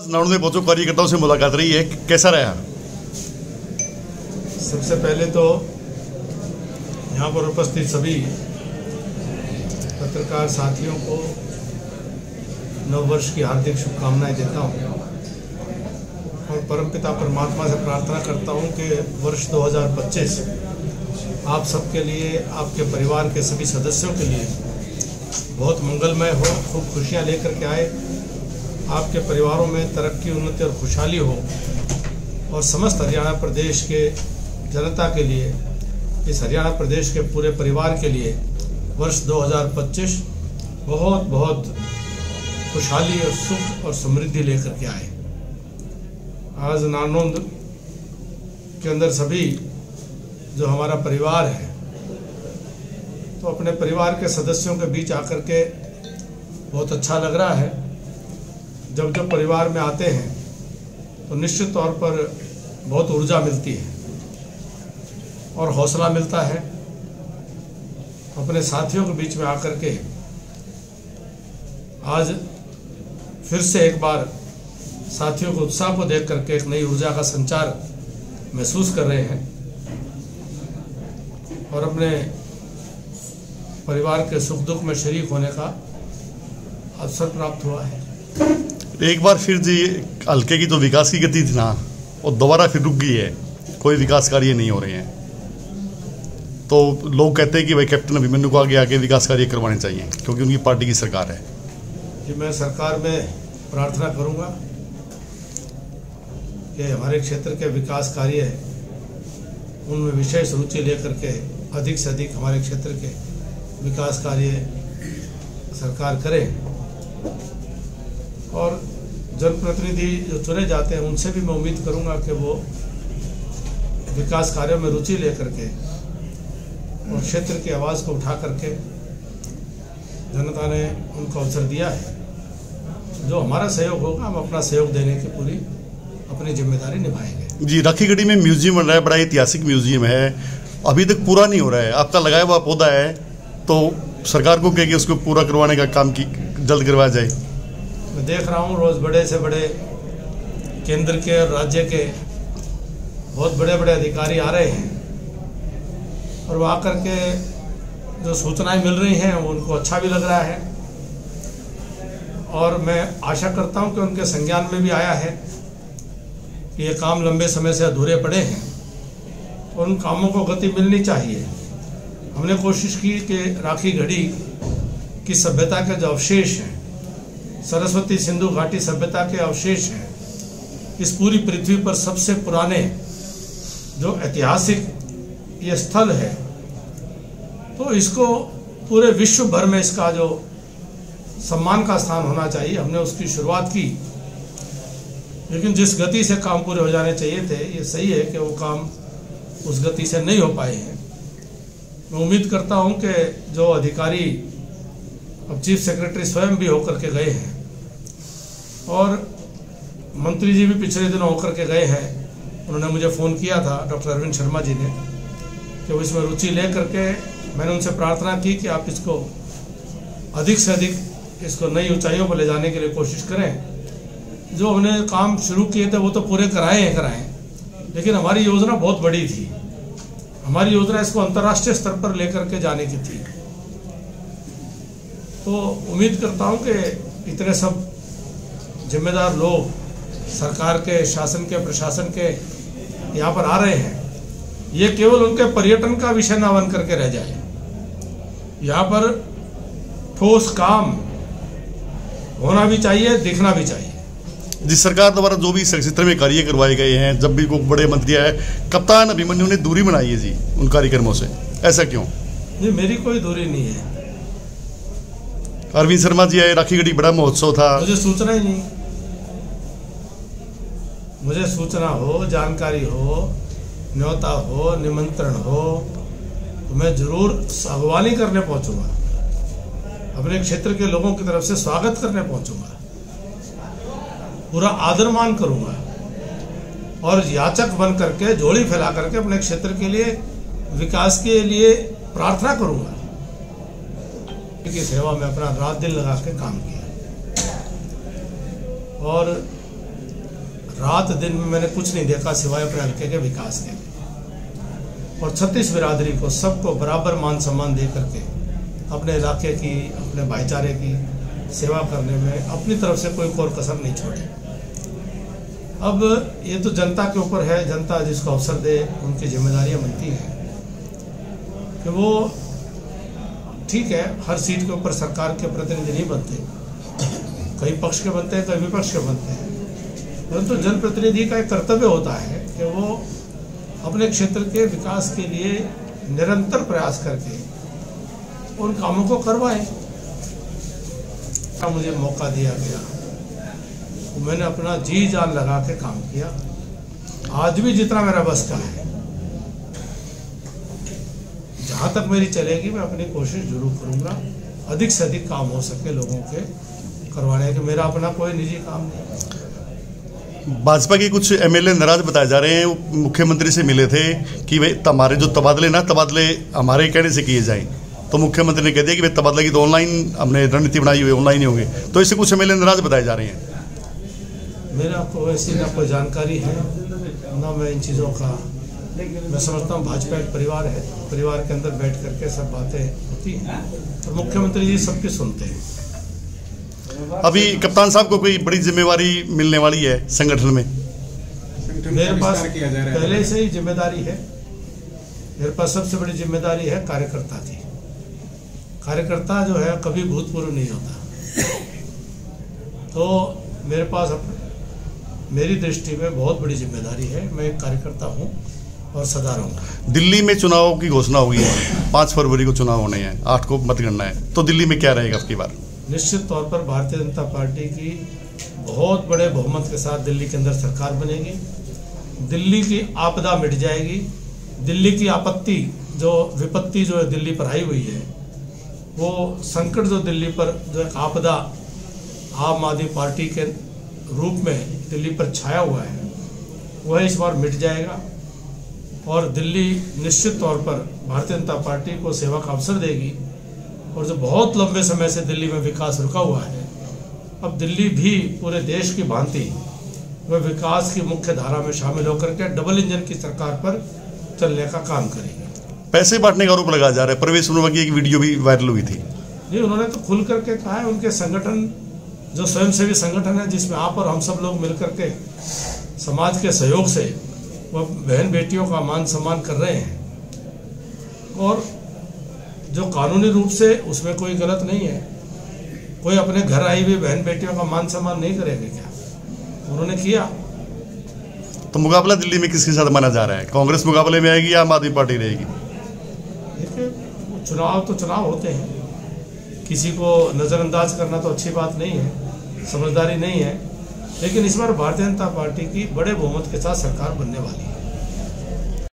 नानों में पहुंचो कार्यकर्ताओं से मुलाकात रही है, कैसा रहा? सबसे पहले तो यहाँ पर उपस्थित सभी पत्रकार साथियों को नव वर्ष की हार्दिक शुभकामनाएं देता हूँ और परमपिता परमात्मा से प्रार्थना करता हूँ कि वर्ष 2025 आप सबके लिए, आपके परिवार के सभी सदस्यों के लिए बहुत मंगलमय हो, खूब खुशियाँ लेकर के आए, आपके परिवारों में तरक्की, उन्नति और खुशहाली हो और समस्त हरियाणा प्रदेश के जनता के लिए, इस हरियाणा प्रदेश के पूरे परिवार के लिए वर्ष 2025 बहुत बहुत खुशहाली और सुख और समृद्धि लेकर के आए। आज नानोंद के अंदर सभी जो हमारा परिवार है, तो अपने परिवार के सदस्यों के बीच आकर के बहुत अच्छा लग रहा है। जब जब परिवार में आते हैं तो निश्चित तौर पर बहुत ऊर्जा मिलती है और हौसला मिलता है। अपने साथियों के बीच में आकर के आज फिर से एक बार साथियों को उत्साह को देख करके एक नई ऊर्जा का संचार महसूस कर रहे हैं और अपने परिवार के सुख दुख में शरीक होने का अवसर प्राप्त हुआ है। एक बार फिर जी हल्के की जो विकास की गति थी ना, वो दोबारा फिर रुक गई है, कोई विकास कार्य नहीं हो रहे हैं। तो लोग कहते हैं कि भाई कैप्टन अभिमन्यु को आगे विकास कार्य करवाने चाहिए क्योंकि उनकी पार्टी की सरकार है। कि मैं सरकार में प्रार्थना करूंगा कि हमारे क्षेत्र के विकास कार्य उनमें विशेष रुचि लेकर के अधिक से अधिक हमारे क्षेत्र के विकास कार्य सरकार करे और जनप्रतिनिधि जो चुने जाते हैं उनसे भी मैं उम्मीद करूंगा कि वो विकास कार्यों में रुचि लेकर के और क्षेत्र की आवाज़ को उठा करके, जनता ने उनको अवसर दिया है, जो हमारा सहयोग होगा हम अपना सहयोग देने की पूरी अपनी जिम्मेदारी निभाएंगे। जी, राखीगढ़ी में म्यूजियम बन रहा है, बड़ा ऐतिहासिक म्यूजियम है, अभी तक पूरा नहीं हो रहा है। आपका लगाया हुआ पौधा है, तो सरकार को कहेगी उसको पूरा करवाने का काम की जल्द करवाया जाए। मैं देख रहा हूँ रोज़ बड़े से बड़े केंद्र के और राज्य के बहुत बड़े बड़े अधिकारी आ रहे हैं और वो आकर के जो सूचनाएं मिल रही हैं वो उनको अच्छा भी लग रहा है और मैं आशा करता हूं कि उनके संज्ञान में भी आया है कि ये काम लंबे समय से अधूरे पड़े हैं और उन कामों को गति मिलनी चाहिए। हमने कोशिश की कि राखीगढ़ी की सभ्यता के जो अवशेष हैं, सरस्वती सिंधु घाटी सभ्यता के अवशेष हैं, इस पूरी पृथ्वी पर सबसे पुराने जो ऐतिहासिक ये स्थल है, तो इसको पूरे विश्व भर में इसका जो सम्मान का स्थान होना चाहिए। हमने उसकी शुरुआत की, लेकिन जिस गति से काम पूरे हो जाने चाहिए थे, ये सही है कि वो काम उस गति से नहीं हो पाए हैं। मैं उम्मीद करता हूं कि जो अधिकारी अब चीफ सेक्रेटरी स्वयं भी होकर के गए हैं और मंत्री जी भी पिछले दिनों होकर के गए हैं, उन्होंने मुझे फ़ोन किया था, डॉक्टर अरविंद शर्मा जी ने, कि वो इसमें रुचि ले करके, मैंने उनसे प्रार्थना की कि आप इसको अधिक से अधिक इसको नई ऊंचाइयों पर ले जाने के लिए कोशिश करें। जो हमने काम शुरू किए थे वो तो पूरे कराएं, लेकिन हमारी योजना बहुत बड़ी थी। हमारी योजना इसको अंतर्राष्ट्रीय स्तर पर लेकर के जाने की थी। तो उम्मीद करता हूं कि इतने सब जिम्मेदार लोग सरकार के, शासन के, प्रशासन के यहाँ पर आ रहे हैं, ये केवल उनके पर्यटन का विषय न बन करके रह जाए। यहाँ पर ठोस काम होना भी चाहिए, दिखना भी चाहिए। जिस सरकार द्वारा जो भी इस क्षेत्र में कार्य करवाए गए हैं, जब भी कोई बड़े मंत्री आए, कप्तान अभिमन्यु ने दूरी बनाई है जी उन कार्यक्रमों से, ऐसा क्यों? जी, मेरी कोई दूरी नहीं है। अरविंद शर्मा जी आए, राखीगढ़ी बड़ा महोत्सव था, मुझे सूचना ही नहीं। मुझे सूचना हो, जानकारी हो, न्योता हो, निमंत्रण हो, तो मैं जरूर अगवानी करने पहुंचूंगा, अपने क्षेत्र के लोगों की तरफ से स्वागत करने पहुंचूंगा, पूरा आदर मान करूंगा और याचक बन करके, झोली फैला करके अपने क्षेत्र के लिए, विकास के लिए प्रार्थना करूंगा। की सेवा में अपना रात दिन लगा के काम किया और रात दिन में मैंने कुछ नहीं देखा सिवाय अपने हल्के के विकास के लिए। और 36 बिरादरी को सबको बराबर मान सम्मान दे करके अपने इलाके की, अपने भाईचारे की सेवा करने में अपनी तरफ से कोई कोर कसर नहीं छोड़े। अब ये तो जनता के ऊपर है, जनता जिसको अवसर दे उनकी जिम्मेदारियां बनती हैं कि वो ठीक है, हर सीट के ऊपर सरकार के प्रतिनिधि नहीं बनते, कई पक्ष के बनते हैं, कई विपक्ष के बनते हैं, परंतु जनप्रतिनिधि का एक कर्तव्य होता है कि वो अपने क्षेत्र के विकास के लिए निरंतर प्रयास करके उन कामों को करवाएं। मुझे मौका दिया गया, मैंने अपना जी जान लगा के काम किया। आज भी जितना मेरा बस का है, जहाँ तक मेरी चलेगी, मैं अपनी कोशिश जरूर करूँगा अधिक से अधिक काम हो सके लोगों के करवाने के। मेरा अपना कोई निजी काम नहीं। भाजपा के कुछ एमएलए नाराज बताए जा रहे हैं, वो मुख्यमंत्री से मिले थे कि भाई हमारे जो तबादले हमारे कहने से किए जाएं, तो मुख्यमंत्री ने कह दिया कि भाई तबादला की तो ऑनलाइन हमने रणनीति बनाई हुई है, ऑनलाइन ही होंगे। तो इससे कुछ एमएलए नाराज बताए जा रहे हैं। मेरा को ऐसी ना कोई जानकारी है ना मैं इन चीज़ों का, मैं समझता हूँ भाजपा एक परिवार है, परिवार के अंदर बैठ करके सब बातें होती हैं और मुख्यमंत्री जी सबकी सुनते हैं। अभी कप्तान साहब को कोई बड़ी जिम्मेवारी मिलने वाली है संगठन में? मेरे पास पहले से ही जिम्मेदारी है, मेरे पास सबसे बड़ी जिम्मेदारी है कार्यकर्ता की। कार्यकर्ता जो है कभी भूतपूर्व नहीं होता, तो मेरे पास मेरी दृष्टि में बहुत बड़ी जिम्मेदारी है। मैं एक कार्यकर्ता हूँ और सदा रहूँगा। दिल्ली में चुनाव की घोषणा हुई है, 5 फरवरी को चुनाव होने हैं, 8 को मतगणना है, तो दिल्ली में क्या रहेगा आपकी बार? निश्चित तौर पर भारतीय जनता पार्टी की बहुत बड़े बहुमत के साथ दिल्ली के अंदर सरकार बनेगी। दिल्ली की आपदा मिट जाएगी। दिल्ली की आपत्ति जो विपत्ति जो दिल्ली पर आई हुई है, वो संकट जो दिल्ली पर जो एक आपदा आम आदमी पार्टी के रूप में दिल्ली पर छाया हुआ है, वह इस बार मिट जाएगा और दिल्ली निश्चित तौर पर भारतीय जनता पार्टी को सेवा का अवसर देगी। और जो बहुत लंबे समय से दिल्ली में विकास रुका हुआ है, अब दिल्ली भी पूरे देश की भांति वह विकास की मुख्य धारा में शामिल होकर के डबल इंजन की सरकार पर चलने का काम करेगी। पैसे बांटने का आरोप लगाया जा रहा है, प्रवेश वर्मा की एक वीडियो भी वायरल हुई थी। नहीं, उन्होंने तो खुल करके कहा है, उनके संगठन जो स्वयंसेवी संगठन है जिसमें आप और हम सब लोग मिलकर के समाज के सहयोग से वह बहन बेटियों का मान सम्मान कर रहे हैं और जो कानूनी रूप से उसमें कोई गलत नहीं है। कोई अपने घर आई हुई बहन बेटियों का मान सम्मान नहीं करेगा क्या? उन्होंने किया। तो मुकाबला दिल्ली में किसके साथ माना जा रहा है? कांग्रेस मुकाबले में आएगी या आम आदमी पार्टी रहेगी? देखिए, चुनाव तो चुनाव होते हैं, किसी को नज़रअंदाज करना तो अच्छी बात नहीं है, समझदारी नहीं है, लेकिन इस बार भारतीय जनता पार्टी की बड़े बहुमत के साथ सरकार बनने वाली है।